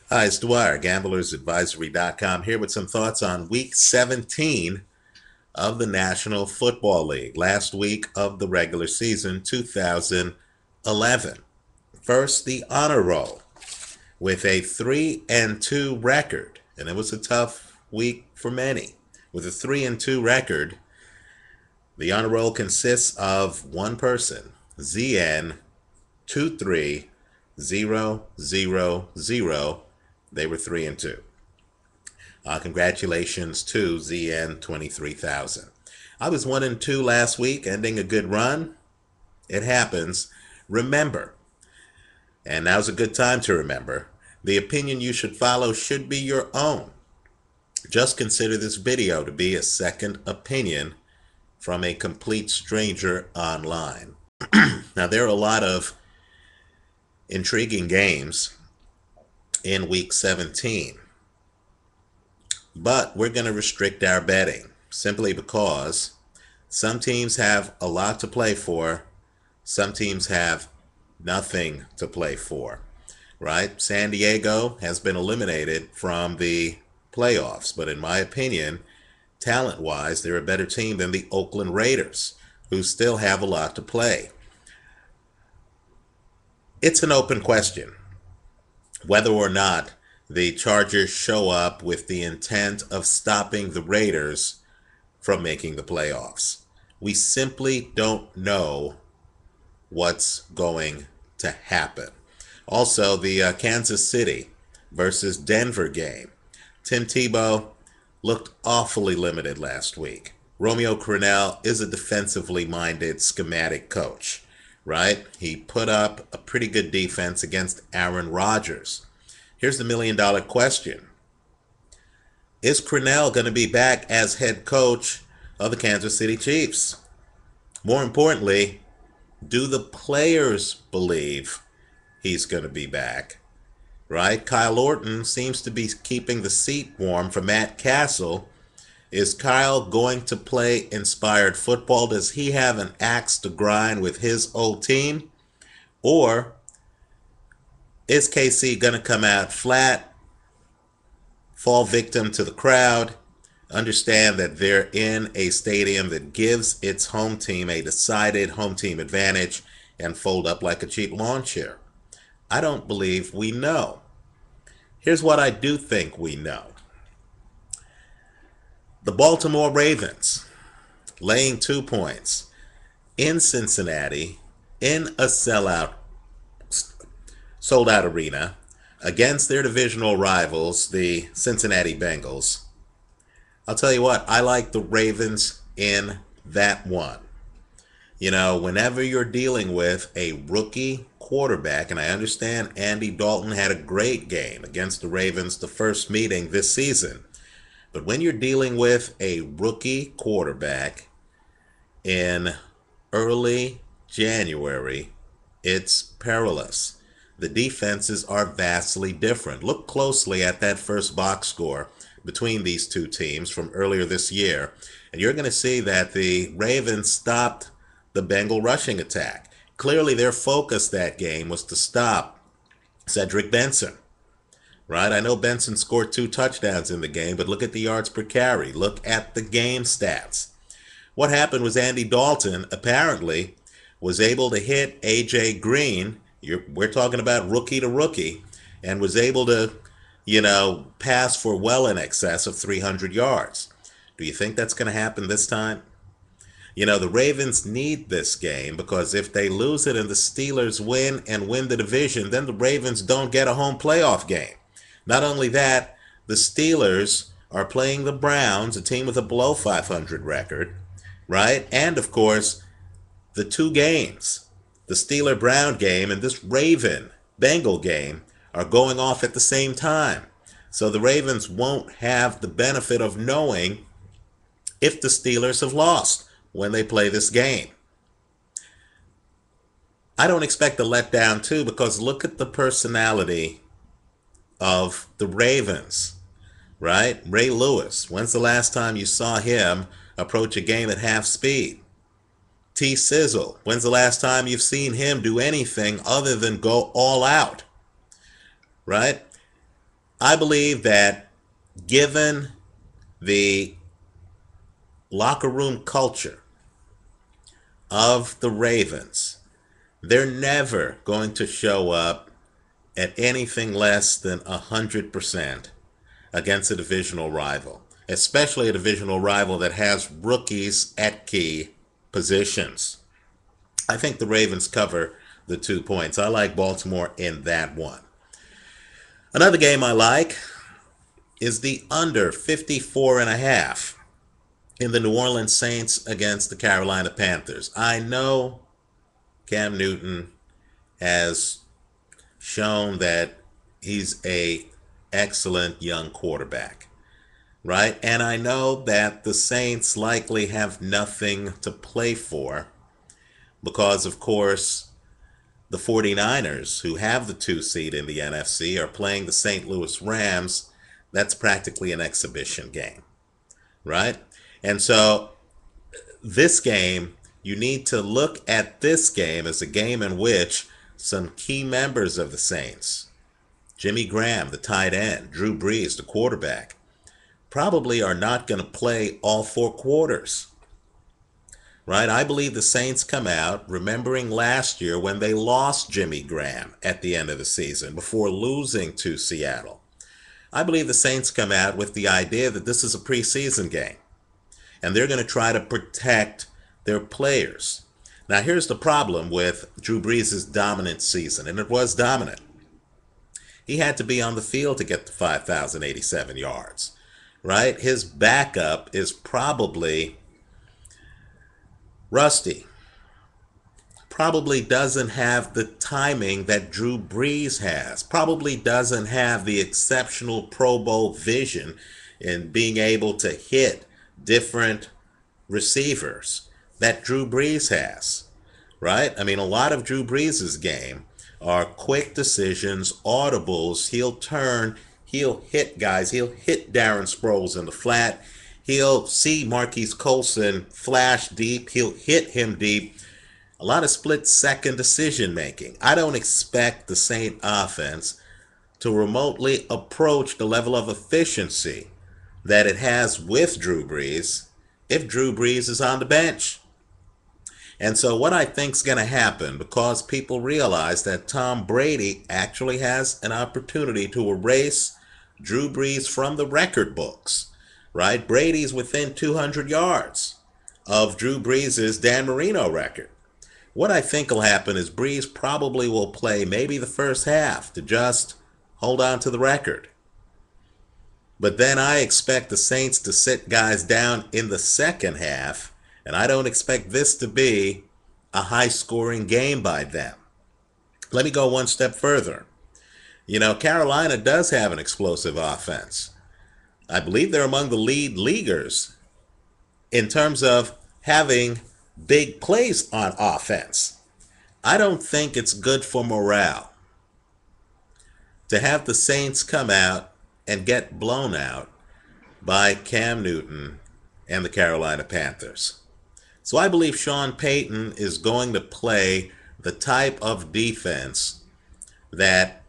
Hi, it's Dwyer, gamblersadvisory.com, here with some thoughts on Week 17 of the National Football League, last week of the regular season 2011. First, the honor roll with a 3-2 record, and it was a tough week for many. With a 3-2 record, the honor roll consists of one person, ZN23000. They were 3-2. Congratulations to ZN23000. I was 1-2 last week, ending a good run. It happens. Remember, and now's a good time to remember, the opinion you should follow should be your own. Just consider this video to be a second opinion from a complete stranger online. Now, there are a lot of intriguing games in Week 17. But we're going to restrict our betting simply because some teams have a lot to play for. Some teams have nothing to play for, right? San Diego has been eliminated from the playoffs, but in my opinion, talent-wise, they're a better team than the Oakland Raiders, who still have a lot to play. It's an open question whether or not the Chargers show up with the intent of stopping the Raiders from making the playoffs. We simply don't know what's going to happen. Also, the Kansas City versus Denver game. Tim Tebow looked awfully limited last week. Romeo Crennel is a defensively minded, schematic coach, right? He put up a pretty good defense against Aaron Rodgers. Here's the million-dollar question. Is Crennel going to be back as head coach of the Kansas City Chiefs? More importantly, do the players believe he's going to be back? Right? Kyle Orton seems to be keeping the seat warm for Matt Castle. Is Kyle going to play inspired football? Does he have an axe to grind with his old team? Or is KC going to come out flat, fall victim to the crowd, understand that they're in a stadium that gives its home team a decided home team advantage, and fold up like a cheap lawn chair? I don't believe we know. Here's what I do think we know. The Baltimore Ravens laying 2 points in Cincinnati in a sold-out arena against their divisional rivals, the Cincinnati Bengals. I'll tell you what, I like the Ravens in that one. You know, whenever you're dealing with a rookie quarterback, and I understand Andy Dalton had a great game against the Ravens the first meeting this season, but when you're dealing with a rookie quarterback in early January, it's perilous. The defenses are vastly different. Look closely at that first box score between these two teams from earlier this year, and you're going to see that the Ravens stopped the Bengal rushing attack. Clearly, their focus that game was to stop Cedric Benson, right? I know Benson scored 2 touchdowns in the game, but look at the yards per carry. Look at the game stats. What happened was Andy Dalton apparently was able to hit A.J. Green. We're talking about rookie to rookie, and was able to, pass for well in excess of 300 yards. Do you think that's going to happen this time? The Ravens need this game, because if they lose it and the Steelers win and win the division, then the Ravens don't get a home playoff game. Not only that, the Steelers are playing the Browns, a team with a below 500 record, right? And, of course, the 2 games, the Steeler-Brown game and this Raven-Bengal game, are going off at the same time. So the Ravens won't have the benefit of knowing if the Steelers have lost when they play this game. I don't expect a letdown, too, because look at the personality of the Ravens, right? Ray Lewis, when's the last time you saw him approach a game at half speed? T. Sizzle, when's the last time you've seen him do anything other than go all out, right? I believe that given the locker room culture of the Ravens, they're never going to show up at anything less than 100% against a divisional rival, especially a divisional rival that has rookies at key positions. I think the Ravens cover the 2 points. I like Baltimore in that one. Another game I like is the under 54 and a half in the New Orleans Saints against the Carolina Panthers. I know Cam Newton has shown that he's a excellent young quarterback, right? And I know that the Saints likely have nothing to play for because, of course, the 49ers, who have the 2 seed in the NFC, are playing the St. Louis Rams. That's practically an exhibition game, right? And so this game, you need to look at this game as a game in which some key members of the Saints, Jimmy Graham, the tight end, Drew Brees, the quarterback, probably are not going to play all 4 quarters, right? I believe the Saints come out remembering last year when they lost Jimmy Graham at the end of the season before losing to Seattle. I believe the Saints come out with the idea that this is a preseason game and they're going to try to protect their players. Now, here's the problem with Drew Brees' dominant season, and it was dominant. He had to be on the field to get to 5,087 yards, right? His backup is probably rusty. Probably doesn't have the timing that Drew Brees has. Probably doesn't have the exceptional Pro Bowl vision in being able to hit different receivers that Drew Brees has, right? I mean, a lot of Drew Brees' game are quick decisions, audibles. He'll turn, he'll hit guys, he'll hit Darren Sproles in the flat. He'll see Marquise Colson flash deep, he'll hit him deep. A lot of split-second decision making. I don't expect the Saint offense to remotely approach the level of efficiency that it has with Drew Brees if Drew Brees is on the bench. And so what I think is going to happen, because people realize that Tom Brady actually has an opportunity to erase Drew Brees from the record books, right? Brady's within 200 yards of Drew Brees' Dan Marino record. What I think will happen is Brees probably will play maybe the first half to just hold on to the record. But then I expect the Saints to sit guys down in the second half, and I don't expect this to be a high-scoring game by them. Let me go one step further. You know, Carolina does have an explosive offense. I believe they're among the lead leaguers in terms of having big plays on offense. I don't think it's good for morale to have the Saints come out and get blown out by Cam Newton and the Carolina Panthers. So I believe Sean Payton is going to play the type of defense that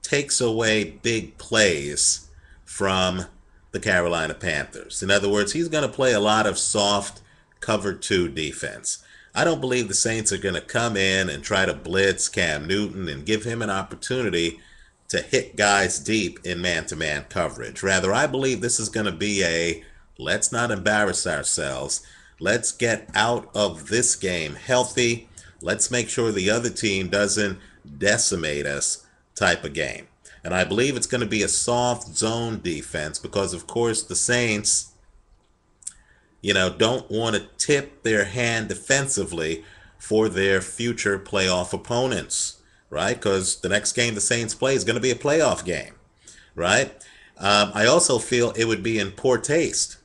takes away big plays from the Carolina Panthers. In other words, he's going to play a lot of soft cover 2 defense. I don't believe the Saints are going to come in and try to blitz Cam Newton and give him an opportunity to hit guys deep in man-to-man coverage. Rather, I believe this is going to be a let's not embarrass ourselves. Let's get out of this game healthy. Let's make sure the other team doesn't decimate us type of game. And I believe it's going to be a soft zone defense because, of course, the Saints, don't want to tip their hand defensively for their future playoff opponents, right? Because the next game the Saints play is going to be a playoff game, right? I also feel it would be in poor taste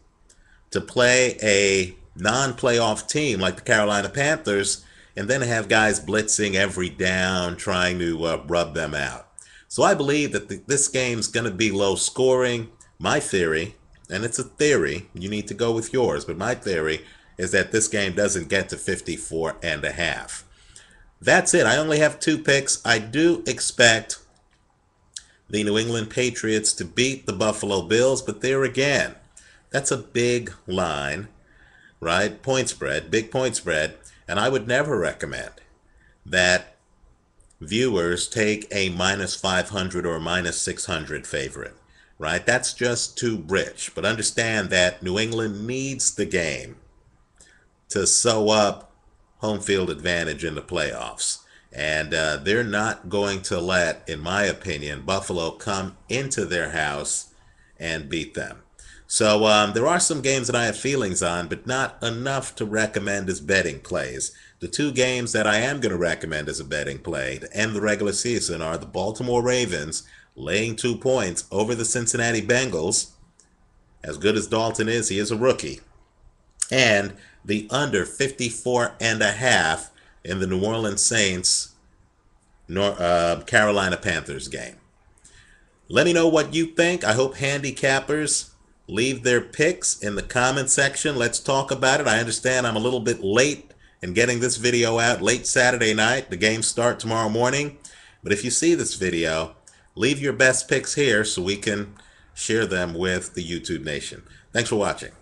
to play a non-playoff team like the Carolina Panthers and then have guys blitzing every down trying to rub them out. So I believe that this game's going to be low scoring. My theory, and it's a theory, you need to go with yours, but my theory is that this game doesn't get to 54 and a half. That's it. I only have 2 picks. I do expect the New England Patriots to beat the Buffalo Bills, but there again, that's a big line, right? Point spread, big point spread, and I would never recommend that viewers take a minus 500 or minus 600 favorite, right? That's just too rich. But understand that New England needs the game to sew up home field advantage in the playoffs. And they're not going to let, in my opinion, Buffalo come into their house and beat them. So there are some games that I have feelings on, but not enough to recommend as betting plays. The two games that I am going to recommend as a betting play to end the regular season are the Baltimore Ravens laying 2 points over the Cincinnati Bengals. As good as Dalton is, he is a rookie. And the under 54.5 in the New Orleans Saints Carolina Panthers game. Let me know what you think. I hope handicappers leave their picks in the comment section. Let's talk about it. I understand I'm a little bit late in getting this video out, late Saturday night. The games start tomorrow morning. But if you see this video, leave your best picks here so we can share them with the YouTube Nation. Thanks for watching.